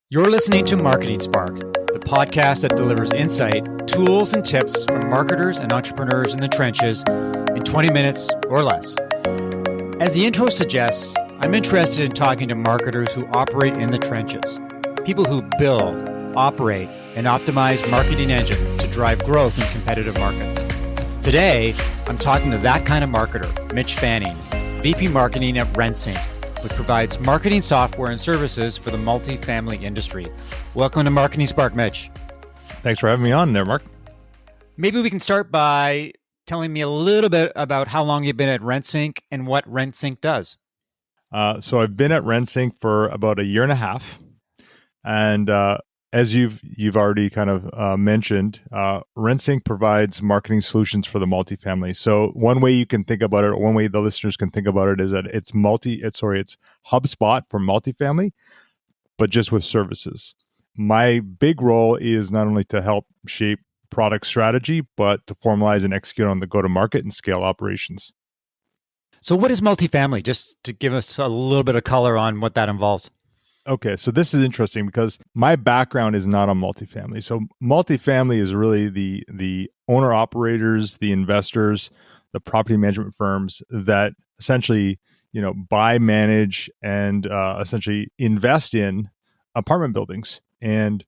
You're listening to Marketing Spark, the podcast that delivers insight, tools, and tips from marketers and entrepreneurs in the trenches in 20 minutes or less. As the intro suggests, I'm interested in talking to marketers who operate in the trenches, people who build, operate, and optimize marketing engines to drive growth in competitive markets. Today, I'm talking to that kind of marketer, Mitch Fanning, VP Marketing at RentSync, which provides marketing software and services for the multifamily industry. Welcome to Marketing Spark, Mitch. Thanks for having me on there, Mark. Maybe we can start by telling me a little bit about how long you've been at RentSync and what RentSync does. So I've been at RentSync for about a year and a half, and as you've already kind of mentioned, RentSync provides marketing solutions for the multifamily. So one way you can think about it, or one way the listeners can think about it, is that it's HubSpot for multifamily, but just with services. My big role is not only to help shape product strategy, but to formalize and execute on the go-to-market and scale operations. So what is multifamily? Just to give us a little bit of color on what that involves. Okay, so this is interesting because my background is not on multifamily. So multifamily is really the owner-operators, the investors, the property management firms that essentially, buy, manage, and essentially invest in apartment buildings. And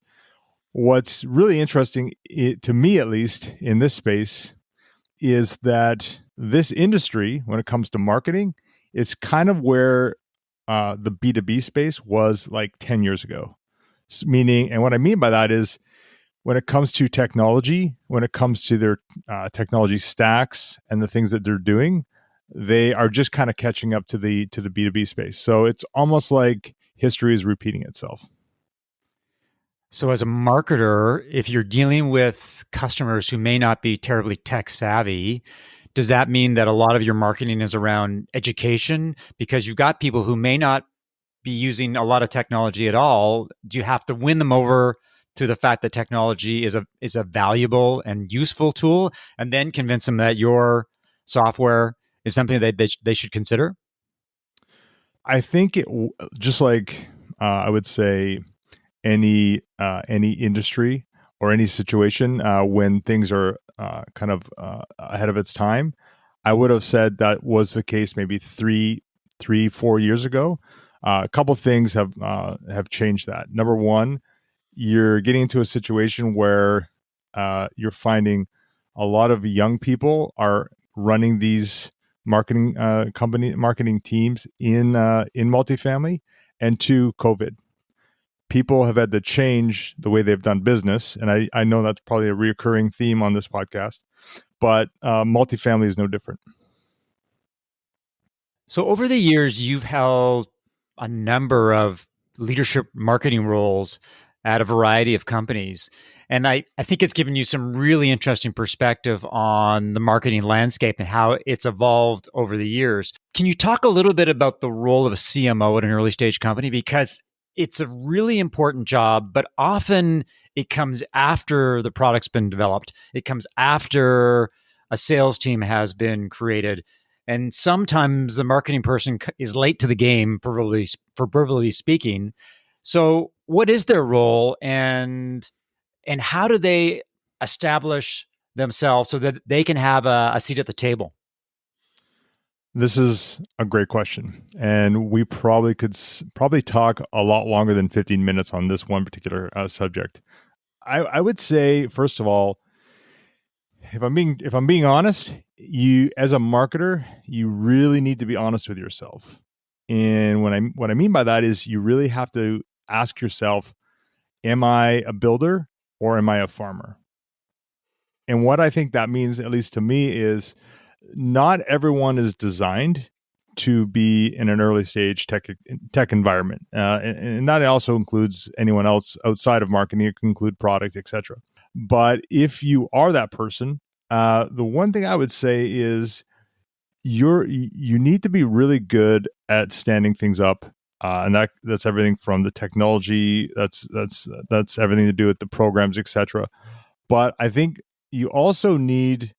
what's really interesting, to me at least, in this space, is that this industry, when it comes to marketing, is kind of where the B2B space was like 10 years ago. Meaning, and what I mean by that is when it comes to technology, when it comes to their technology stacks and the things that they're doing, they are just kind of catching up to the B2B space. So it's almost like history is repeating itself. So as a marketer, if you're dealing with customers who may not be terribly tech savvy, does that mean that a lot of your marketing is around education? Because you've got people who may not be using a lot of technology at all. Do you have to win them over to the fact that technology is a valuable and useful tool, and then convince them that your software is something that they should consider? I think just like I would say any industry or any situation when things are kind of ahead of its time, I would have said that was the case maybe 4 years ago. A couple of things have changed that. Number one, you're getting into a situation where you're finding a lot of young people are running these marketing teams in multifamily, and two, COVID. People have had to change the way they've done business. And I know that's probably a reoccurring theme on this podcast, but multifamily is no different. So over the years, you've held a number of leadership marketing roles at a variety of companies. And I think it's given you some really interesting perspective on the marketing landscape and how it's evolved over the years. Can you talk a little bit about the role of a CMO at an early stage company? Because it's a really important job, but often it comes after the product's been developed. It comes after a sales team has been created. And sometimes the marketing person is late to the game, proverbially speaking. So what is their role, and how do they establish themselves so that they can have a seat at the table? This is a great question, and we probably could talk a lot longer than 15 minutes on this one particular subject. I would say, first of all, if I'm being honest, you as a marketer, you really need to be honest with yourself. And what I mean by that is you really have to ask yourself, am I a builder or am I a farmer? And what I think that means, at least to me, is not everyone is designed to be in an early stage tech environment. And that also includes anyone else outside of marketing. It can include product, etc. But if you are that person, the one thing I would say is you need to be really good at standing things up, and that's everything from the technology. That's everything to do with the programs, etc. But I think you also need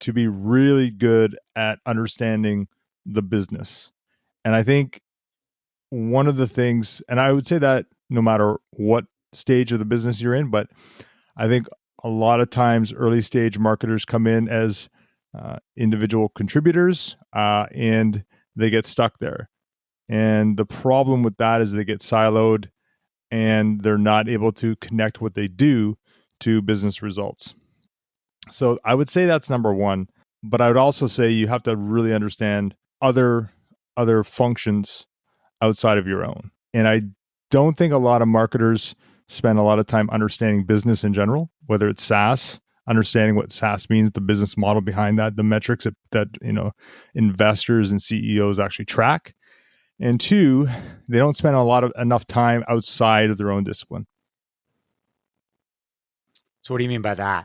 to be really good at understanding the business. And I think one of the things, and I would say that no matter what stage of the business you're in. But I think a lot of times early stage marketers come in as individual contributors and they get stuck there. And the problem with that is they get siloed and they're not able to connect what they do to business results. So I would say that's number one. But I would also say you have to really understand other functions outside of your own. And I don't think a lot of marketers spend a lot of time understanding business in general, whether it's SaaS, understanding what SaaS means, the business model behind that, the metrics that investors and CEOs actually track. And two, they don't spend enough time outside of their own discipline. So what do you mean by that?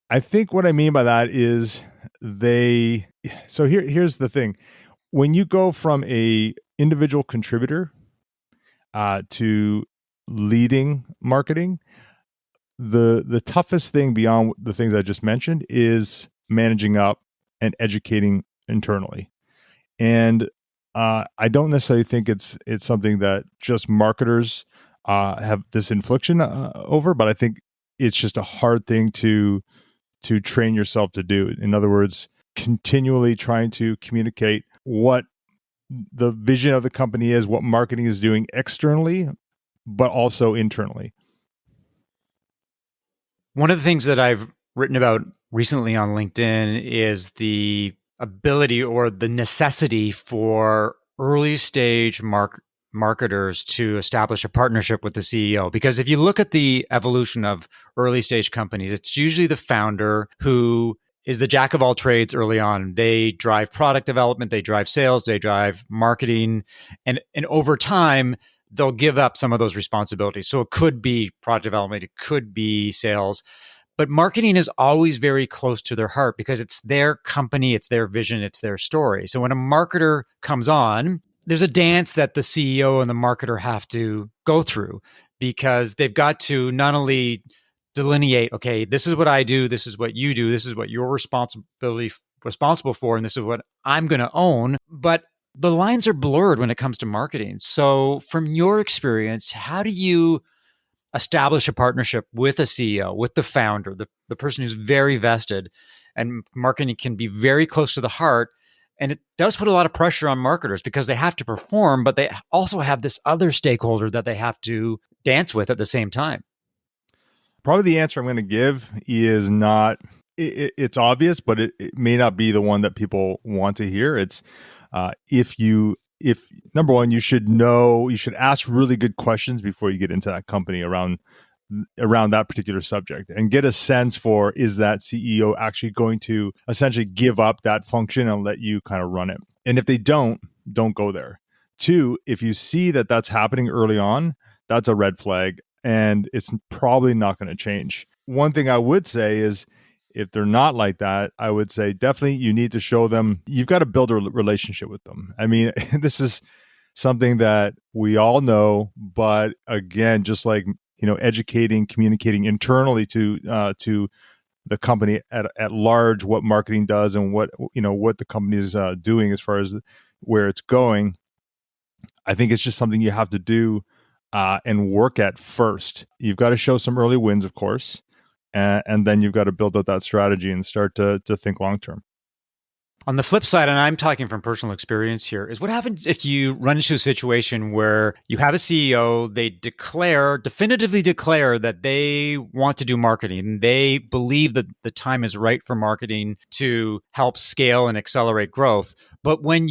I think what I mean by that is here's the thing. When you go from a individual contributor to leading marketing, the toughest thing beyond the things I just mentioned is managing up and educating internally. And I don't necessarily think it's something that just marketers have this infliction over, but I think it's just a hard thing to train yourself to do. In other words, continually trying to communicate what the vision of the company is, what marketing is doing externally, but also internally. One of the things that I've written about recently on LinkedIn is the ability or the necessity for early stage marketers to establish a partnership with the CEO. Because if you look at the evolution of early stage companies, it's usually the founder who is the jack of all trades early on. They drive product development, they drive sales, they drive marketing, and over time, they'll give up some of those responsibilities. So it could be product development, it could be sales, but marketing is always very close to their heart because it's their company, it's their vision, it's their story. So when a marketer comes on, there's a dance that the CEO and the marketer have to go through because they've got to not only delineate, okay, this is what I do, this is what you do, this is what you're responsible for, and this is what I'm going to own, but the lines are blurred when it comes to marketing. So from your experience, how do you establish a partnership with a CEO, with the founder, the person who's very vested, and marketing can be very close to the heart. And it does put a lot of pressure on marketers because they have to perform, but they also have this other stakeholder that they have to dance with at the same time. Probably the answer I'm going to give is not, it's obvious, but it may not be the one that people want to hear. It's if number one, you should ask really good questions before you get into that company around that particular subject and get a sense for, is that CEO actually going to essentially give up that function and let you kind of run it? And if they don't go there. Two, if you see that that's happening early on, that's a red flag and it's probably not going to change. One thing I would say is, if they're not like that, I would say definitely you need to show them, you've got to build a relationship with them. I mean, this is something that we all know, but again, just like, educating, communicating internally to the company at large, what marketing does and what the company is doing as far as where it's going. I think it's just something you have to do and work at first. You've got to show some early wins, of course. And then you've got to build out that strategy and start to think long term. On the flip side, and I'm talking from personal experience here, is what happens if you run into a situation where you have a CEO, they definitively declare that they want to do marketing. They believe that the time is right for marketing to help scale and accelerate growth. But when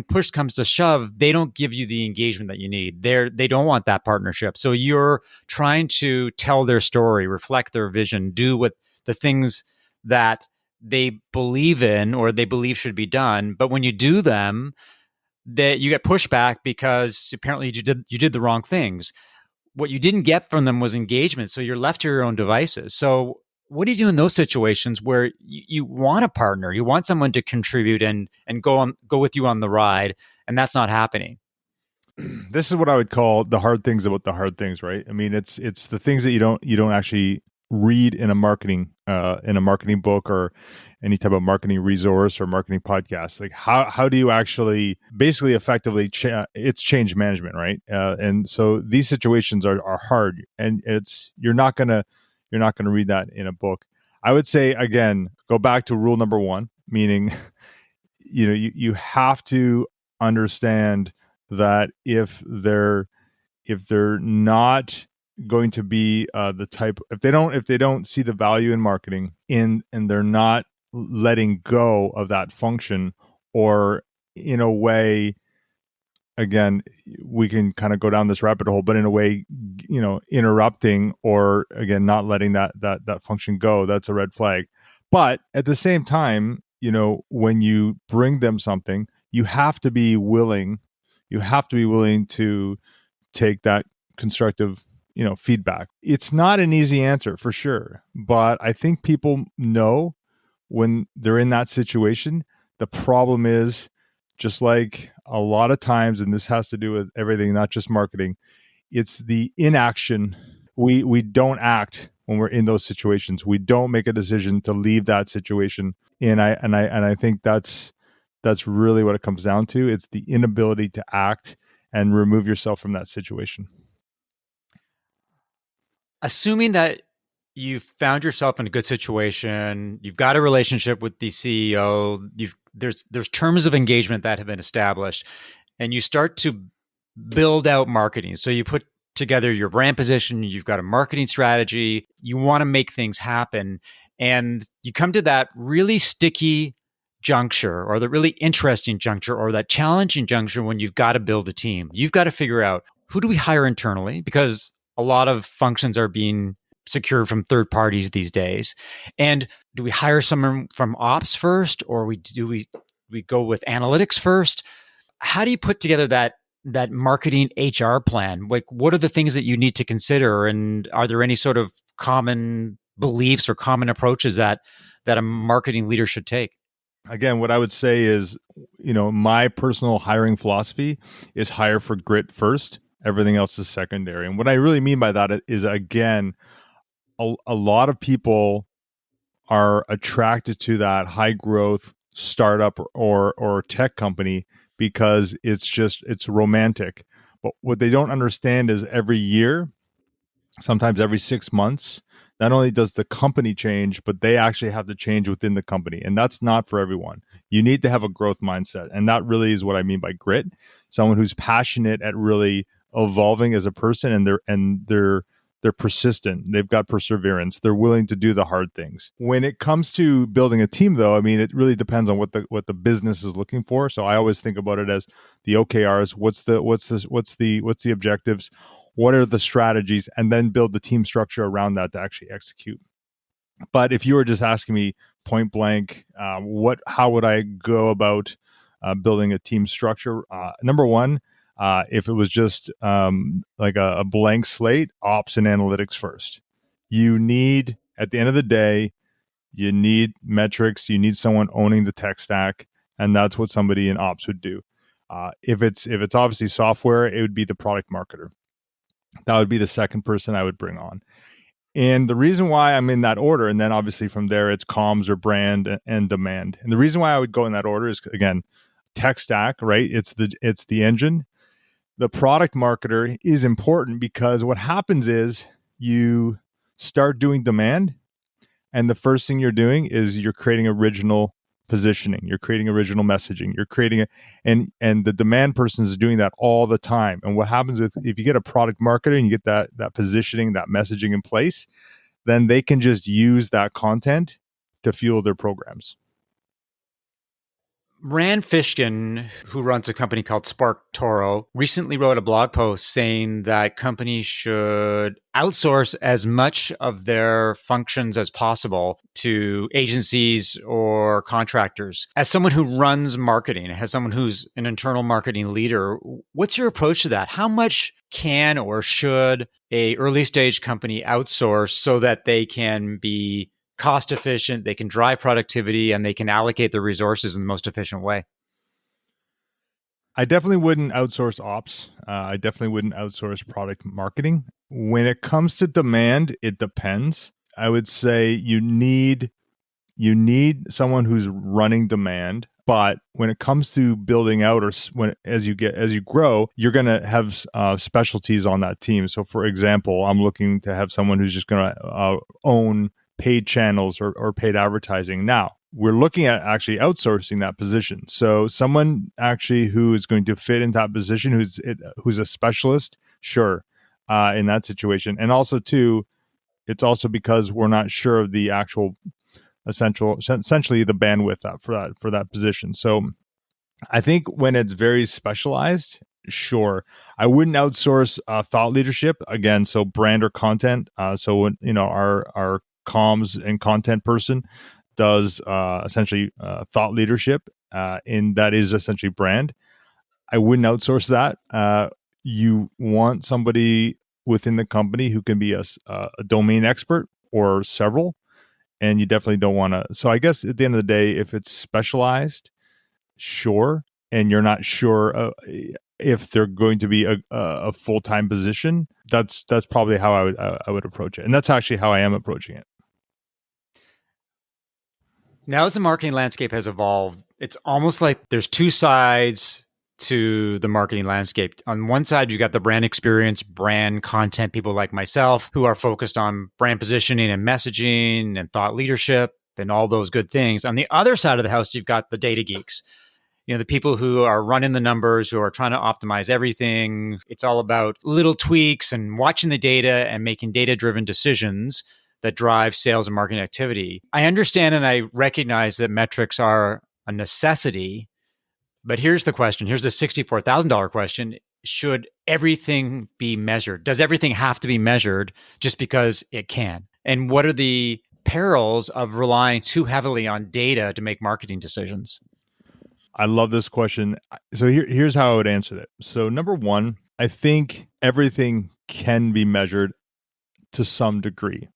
push comes to shove, they don't give you the engagement that you need. They don't want that partnership. So you're trying to tell their story, reflect their vision, do what the things that they believe in or they believe should be done. But when you do them, that you get pushback because apparently you did the wrong things. What you didn't get from them was engagement. So you're left to your own devices. So what do you do in those situations where you want a partner, you want someone to contribute and go with you on the ride, and that's not happening? This is what I would call the hard things about the hard things, right? I mean, it's the things that you don't actually read in a marketing book or any type of marketing resource or marketing podcast. Like how do you actually basically effectively it's change management, right? And so these situations are hard, and you're not gonna read that in a book. I would say again, go back to rule number one, meaning you have to understand that if they're not going to be the type, if they don't see the value in marketing in and they're not letting go of that function, or in a way, again, we can kind of go down this rabbit hole, but in a way, interrupting, or again not letting that function go, that's a red flag. But at the same time, when you bring them something, you have to be willing to take that constructive feedback. It's not an easy answer for sure, but I think people know when they're in that situation. The problem is, just like a lot of times, and this has to do with everything, not just marketing, it's the inaction. We don't act when we're in those situations. We don't make a decision to leave that situation. And I think that's really what it comes down to. It's the inability to act and remove yourself from that situation. Assuming that you've found yourself in a good situation, you've got a relationship with the CEO, there's terms of engagement that have been established, and you start to build out marketing. So you put together your brand position, you've got a marketing strategy, you want to make things happen, and you come to that really sticky juncture, or the really interesting juncture, or that challenging juncture when you've got to build a team. You've got to figure out, who do we hire internally, because a lot of functions are being secured from third parties these days. And do we hire someone from ops first, or we go with analytics first? How do you put together that marketing HR plan? Like, what are the things that you need to consider, and are there any sort of common beliefs or common approaches that a marketing leader should take? Again, what I would say is, my personal hiring philosophy is hire for grit first. Everything else is secondary. And what I really mean by that is, again, a lot of people are attracted to that high growth startup or tech company because it's romantic. But what they don't understand is every year, sometimes every 6 months, not only does the company change, but they actually have to change within the company. And that's not for everyone. You need to have a growth mindset. And that really is what I mean by grit. Someone who's passionate at really evolving as a person, and they're persistent. They've got perseverance. They're willing to do the hard things. When it comes to building a team, though, I mean, it really depends on what the business is looking for. So I always think about it as the OKRs. What's the objectives? What are the strategies? And then build the team structure around that to actually execute. But if you were just asking me point blank, how would I go about building a team structure? Number one, if it was just like a blank slate, ops and analytics first. At the end of the day, you need metrics. You need someone owning the tech stack, and that's what somebody in ops would do. If it's obviously software, it would be the product marketer. That would be the second person I would bring on. And the reason why I'm in that order, and then obviously from there, it's comms or brand and demand. And the reason why I would go in that order is, again, tech stack, right? It's the engine. The product marketer is important because what happens is you start doing demand, and the first thing you're doing is you're creating original positioning, you're creating original messaging, you're creating and the demand person is doing that all the time. And what happens if you get a product marketer and you get that positioning, that messaging in place, then they can just use that content to fuel their programs. Rand Fishkin, who runs a company called Spark Toro, recently wrote a blog post saying that companies should outsource as much of their functions as possible to agencies or contractors. As someone who runs marketing, as someone who's an internal marketing leader, what's your approach to that? How much can or should a early stage company outsource so that they can be cost efficient, they can drive productivity, and they can allocate their resources in the most efficient way? I definitely wouldn't outsource ops. I definitely wouldn't outsource product marketing. When it comes to demand, it depends. I would say you need someone who's running demand. But when it comes to building out, or when as you grow, you're going to have specialties on that team. So, for example, I'm looking to have someone who's just going to own paid channels or paid advertising. Now, we're looking at actually outsourcing that position. So, someone actually who is going to fit in that position, who's a specialist, sure, in that situation. And also, too, it's also because we're not sure of the actual essentially the bandwidth for that position. So I think when it's very specialized, sure, I wouldn't outsource thought leadership again. So brand or content. So when our comms and content person does essentially thought leadership, and that is essentially brand. I wouldn't outsource that. You want somebody within the company who can be a domain expert or several, and you definitely don't want to. So I guess at the end of the day, if it's specialized, sure, and you're not sure if they're going to be a full time position, that's probably how I would approach it, and that's actually how I am approaching it. Now, as the marketing landscape has evolved, it's almost like there's two sides to the marketing landscape. On one side, you got the brand experience, brand content people like myself who are focused on brand positioning and messaging and thought leadership and all those good things. On the other side of the house, you've got the data geeks. The people who are running the numbers, who are trying to optimize everything. It's all about little tweaks and watching the data and making data-driven decisions that drive sales and marketing activity. I understand and I recognize that metrics are a necessity, but here's the question. Here's the $64,000 question. Should everything be measured? Does everything have to be measured just because it can? And what are the perils of relying too heavily on data to make marketing decisions? I love this question. So here's how I would answer that. So number one, I think everything can be measured to some degree.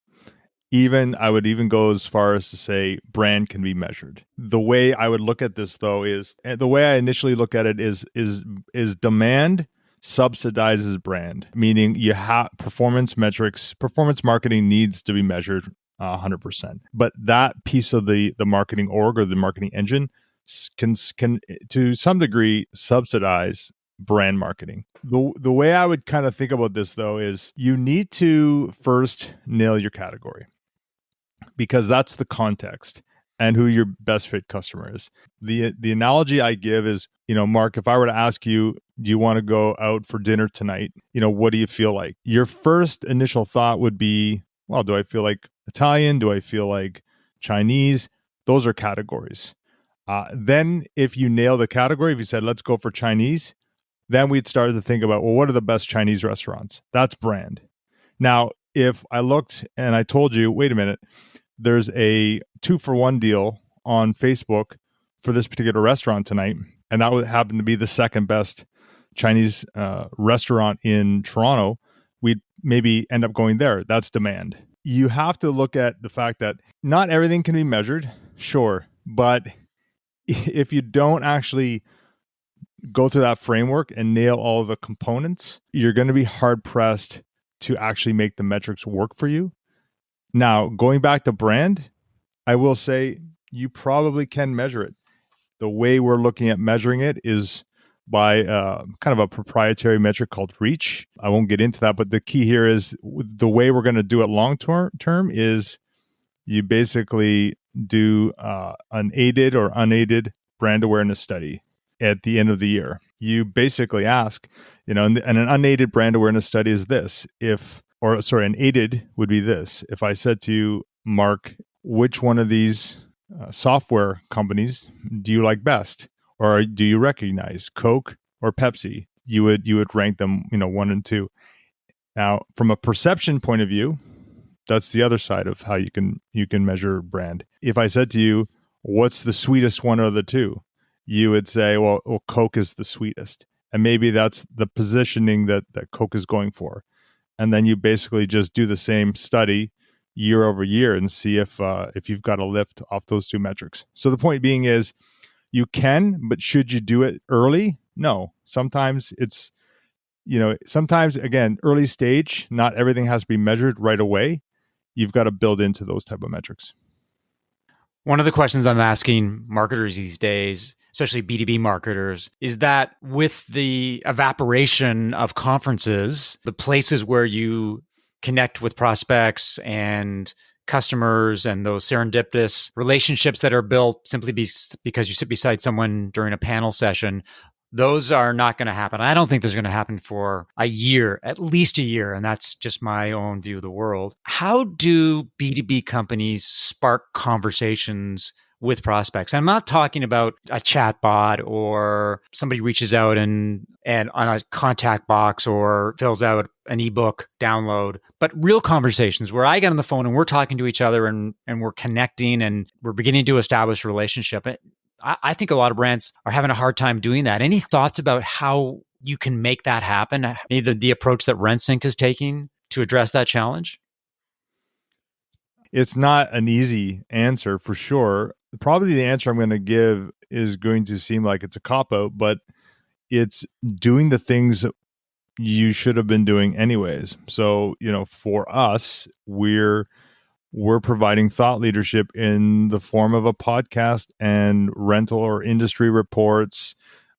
I would even go as far as to say brand can be measured. The way I would look at this, though, is the way I initially look at it is demand subsidizes brand, meaning you have performance metrics. Performance marketing needs to be measured 100%, but that piece of the marketing org or the marketing engine can to some degree subsidize brand marketing. The way I would kind of think about this, though, is you need to first nail your category, because that's the context and who your best fit customer is. The analogy I give is, Mark, if I were to ask you, do you want to go out for dinner tonight? What do you feel like? Your first initial thought would be, well, do I feel like Italian? Do I feel like Chinese? Those are categories. Then if you nail the category, if you said, let's go for Chinese, then we'd start to think about, well, what are the best Chinese restaurants? That's brand. Now, if I looked and I told you, wait a minute, there's a 2-for-1 deal on Facebook for this particular restaurant tonight, and that would happen to be the second best Chinese restaurant in Toronto, we'd maybe end up going there. That's demand. You have to look at the fact that not everything can be measured, sure, but if you don't actually go through that framework and nail all of the components, you're going to be hard pressed to actually make the metrics work for you. Now, going back to brand, I will say you probably can measure it. The way we're looking at measuring it is by kind of a proprietary metric called reach. I won't get into that, but the key here is the way we're going to do it long term is you basically do an aided or unaided brand awareness study at the end of the year. You basically ask, and an unaided brand awareness study is this. An aided would be this. If I said to you, Mark, which one of these software companies do you like best? Or do you recognize Coke or Pepsi? You would rank them, 1 and 2. Now, from a perception point of view, that's the other side of how you can measure brand. If I said to you, what's the sweetest one of the two? You would say, well, Coke is the sweetest. And maybe that's the positioning that Coke is going for. And then you basically just do the same study year over year and see if you've got a lift off those two metrics. So the point being is you can, but should you do it early? No. Sometimes it's, sometimes, again, early stage, not everything has to be measured right away. you've got to build into those type of metrics. One of the questions I'm asking marketers these days, especially B2B marketers, is that with the evaporation of conferences, the places where you connect with prospects and customers and those serendipitous relationships that are built simply because you sit beside someone during a panel session, those are not going to happen. I don't think there's going to happen for a year, at least a year. And that's just my own view of the world. How do B2B companies spark conversations with prospects? I'm not talking about a chat bot or somebody reaches out and on a contact box or fills out an ebook download, but real conversations where I get on the phone and we're talking to each other and we're connecting and we're beginning to establish a relationship. I think a lot of brands are having a hard time doing that. Any thoughts about how you can make that happen? Maybe the approach that RentSync is taking to address that challenge? It's not an easy answer for sure. Probably the answer I'm going to give is going to seem like it's a cop-out, but it's doing the things that you should have been doing anyways. So, for us, we're providing thought leadership in the form of a podcast and rental or industry reports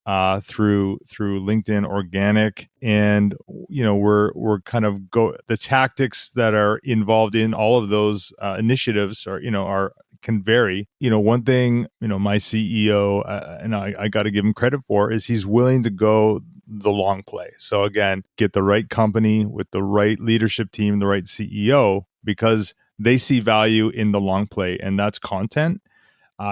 through LinkedIn organic, and we're kind of the tactics that are involved in all of those initiatives are can vary. One thing my CEO and I got to give him credit for is he's willing to go the long play. So again, get the right company with the right leadership team, the right CEO, because they see value in the long play, and that's content.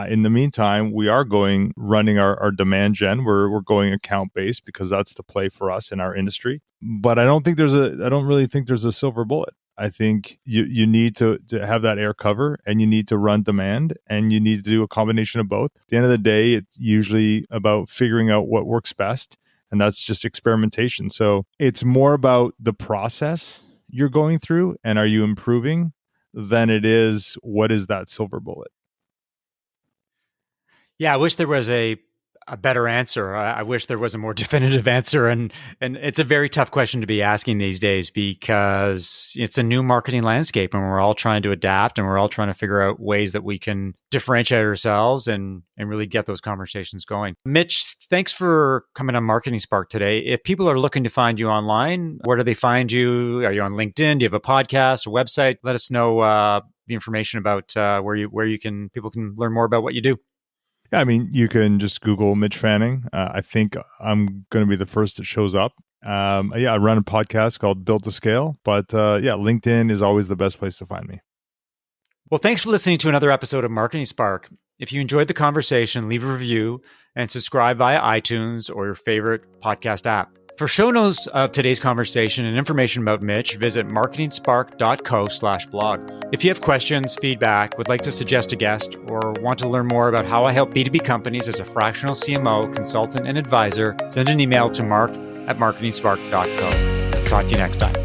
In the meantime, we are running our demand gen. We're going account based because that's the play for us in our industry. But I don't really think there's a silver bullet. I think you need to have that air cover, and you need to run demand, and you need to do a combination of both. At the end of the day, it's usually about figuring out what works best, and that's just experimentation. So it's more about the process you're going through and are you improving than it is what is that silver bullet. Yeah, I wish there was a better answer. I wish there was a more definitive answer. And it's a very tough question to be asking these days because it's a new marketing landscape and we're all trying to adapt and we're all trying to figure out ways that we can differentiate ourselves and really get those conversations going. Mitch, thanks for coming on Marketing Spark today. If people are looking to find you online, where do they find you? Are you on LinkedIn? Do you have a podcast, a website? Let us know the information about where people can learn more about what you do. Yeah, I mean, you can just Google Mitch Fanning. I think I'm going to be the first that shows up. I run a podcast called Built to Scale, but LinkedIn is always the best place to find me. Well, thanks for listening to another episode of Marketing Spark. If you enjoyed the conversation, leave a review and subscribe via iTunes or your favorite podcast app. For show notes of today's conversation and information about Mitch, visit marketingspark.co/blog. If you have questions, feedback, would like to suggest a guest, or want to learn more about how I help B2B companies as a fractional CMO, consultant, and advisor, send an email to mark@marketingspark.co. Talk to you next time.